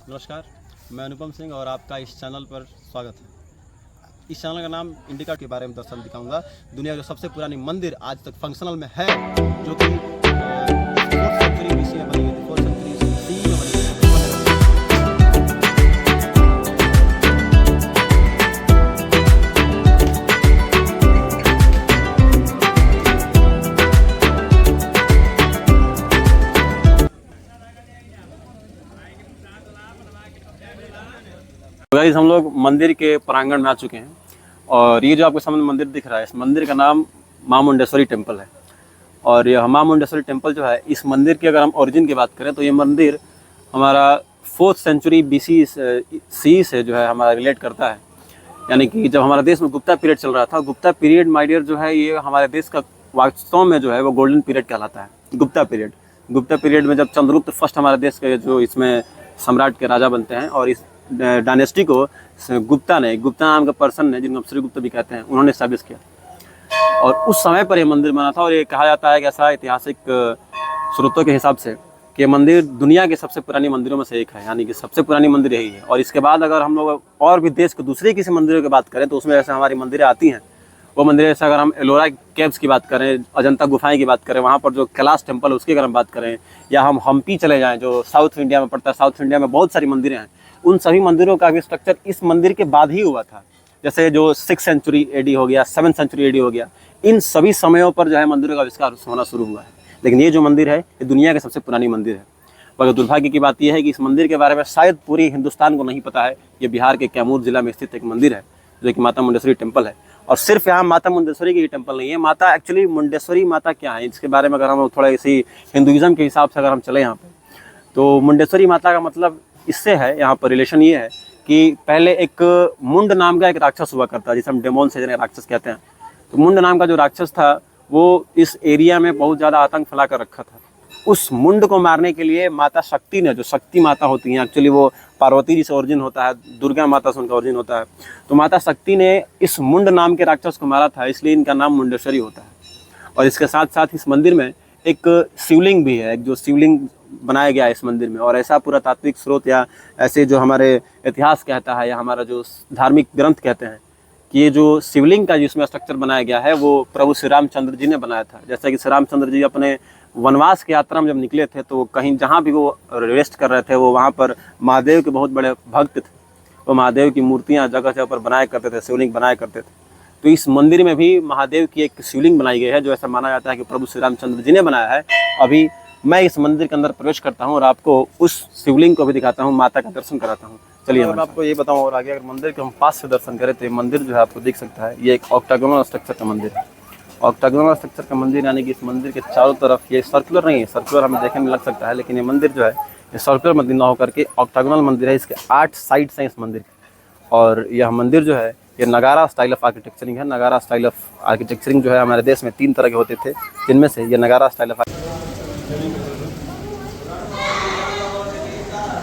नमस्कार, मैं अनुपम सिंह और आपका इस चैनल पर स्वागत है। इस चैनल का नाम इंडिका के बारे में दर्शन दिखाऊंगा। दुनिया की जो सबसे पुरानी मंदिर आज तक फंक्शनल में है, जो कि 4th सेंचुरी बीसी में बनी हुई थी, 4th सेंचुरी CE में बनी हुई थी। गाइस, हम लोग मंदिर के प्रांगण में आ चुके हैं और ये जो आपके सामने मंदिर दिख रहा है, इस मंदिर का नाम मां मुंडेश्वरी टेम्पल है। और यह मां मुंडेश्वरी टेम्पल जो है, इस मंदिर की अगर हम ओरिजिन की बात करें तो ये मंदिर हमारा 4th सेंचुरी BC CE से जो है हमारा रिलेट करता है। यानी कि जब हमारा देश में गुप्ता पीरियड चल रहा था, गुप्ता पीरियड माय डियर जो है, ये हमारे देश का वास्तव में जो है वो गोल्डन पीरियड कहलाता है। गुप्ता पीरियड में जब चंद्रगुप्त फर्स्ट हमारे देश के जो इसमें सम्राट के राजा बनते हैं, और इस डायनेस्टी को गुप्ता नाम का पर्सन ने, जिनको श्रीगुप्त भी कहते हैं, उन्होंने एस्टैब्लिश किया। और उस समय पर यह मंदिर बना था। और ये कहा जाता है कि ऐसा ऐतिहासिक स्रोतों के हिसाब से कि ये मंदिर दुनिया के सबसे पुरानी मंदिरों में से एक है, यानी कि सबसे पुरानी मंदिर यही है। और इसके बाद अगर हम लोग और भी देश के दूसरे किसी मंदिरों की बात करें तो उसमें जैसे हमारी मंदिरें आती हैं, वो मंदिर जैसे अगर हम एलोरा केव्स की बात करें, अजंता गुफाएं की बात करें, वहाँ पर जो कैलाश टेम्पल है उसकी अगर हम बात करें, या हम हम्पी चले जाएँ जो साउथ इंडिया में पड़ता है, साउथ इंडिया में बहुत सारी मंदिरें हैं, उन सभी मंदिरों का भी स्ट्रक्चर इस मंदिर के बाद ही हुआ था। जैसे जो 6th सेंचुरी AD हो गया, 7th सेंचुरी AD हो गया, इन सभी समयों पर जो है मंदिरों का आविष्कार होना शुरू हुआ है। लेकिन ये जो मंदिर है, ये दुनिया की सबसे पुरानी मंदिर है। मगर दुर्भाग्य की बात यह है कि इस मंदिर के बारे में शायद पूरी हिंदुस्तान को नहीं पता है। ये बिहार के कैमूर जिला में स्थित एक मंदिर है, जो कि माता मुंडेश्वरी टेम्पल है। और सिर्फ यहाँ माता मुंडेश्वरी की टेम्पल नहीं है, माता एक्चुअली मुंडेश्वरी माता क्या है, इसके बारे में अगर हम थोड़ा इसी हिंदुइज्म के हिसाब से अगर हम चले यहाँ पर, तो मुंडेश्वरी माता का मतलब इससे है, यहाँ पर रिलेशन ये है कि पहले एक मुंड नाम का एक राक्षस हुआ करता है, जिसे हम डेमोन से राक्षस कहते हैं। तो मुंड नाम का जो राक्षस था, वो इस एरिया में बहुत ज़्यादा आतंक फैला कर रखा था। उस मुंड को मारने के लिए माता शक्ति ने, जो शक्ति माता होती हैं, एक्चुअली वो पार्वती जी से ओरिजिन होता है, दुर्गा माता से उनका ओरिजिन होता है, तो माता शक्ति ने इस मुंड नाम के राक्षस को मारा था, इसलिए इनका नाम मुंडेश्वरी होता है। और इसके साथ साथ इस मंदिर में एक शिवलिंग भी है, एक जो शिवलिंग बनाया गया है इस मंदिर में। और ऐसा पूरा तात्विक स्रोत या ऐसे जो हमारे इतिहास कहता है, या हमारा जो धार्मिक ग्रंथ कहते हैं, कि ये जो शिवलिंग का जिसमें स्ट्रक्चर बनाया गया है, वो प्रभु श्री रामचंद्र जी ने बनाया था। जैसे कि श्री रामचंद्र जी अपने वनवास की यात्रा में जब निकले थे, तो कहीं जहाँ भी वो रेस्ट कर रहे थे, वो वहाँ पर महादेव के बहुत बड़े भक्त थे। वो महादेव की मूर्तियाँ जगह जगह पर बनाया करते थे, शिवलिंग बनाया करते थे। तो इस मंदिर में भी महादेव की एक शिवलिंग बनाई गई है, जो ऐसा माना जाता है कि प्रभु श्री रामचंद्र जी ने बनाया है। अभी मैं इस मंदिर के अंदर प्रवेश करता हूँ और आपको उस शिवलिंग को भी दिखाता हूँ, माता का दर्शन कराता हूँ। चलिए मैं आपको ये बताऊँ। और आगे अगर मंदिर के हम पास से दर्शन करें तो ये मंदिर जो है आपको दिख सकता है, ये एक ऑक्टागोनल स्ट्रक्चर का मंदिर है। ऑक्टागोनल स्ट्रक्चर का मंदिर यानी कि इस मंदिर के चारों तरफ, ये सर्कुलर नहीं है, सर्कुलर हमें देखने में लग सकता है, लेकिन ये मंदिर जो है ये सर्कुलर मंदिर ना होकर के ऑक्टागोनल मंदिर है। इसके 8 साइड्स हैं इस मंदिर के। और यह मंदिर जो है ये नगारा स्टाइल ऑफ आर्किटेक्चरिंग है। नगारा स्टाइल ऑफ आर्किटेक्चरिंग जो है हमारे देश में 3 तरह के होते थे, जिनमें से ये नगारा स्टाइल ऑफ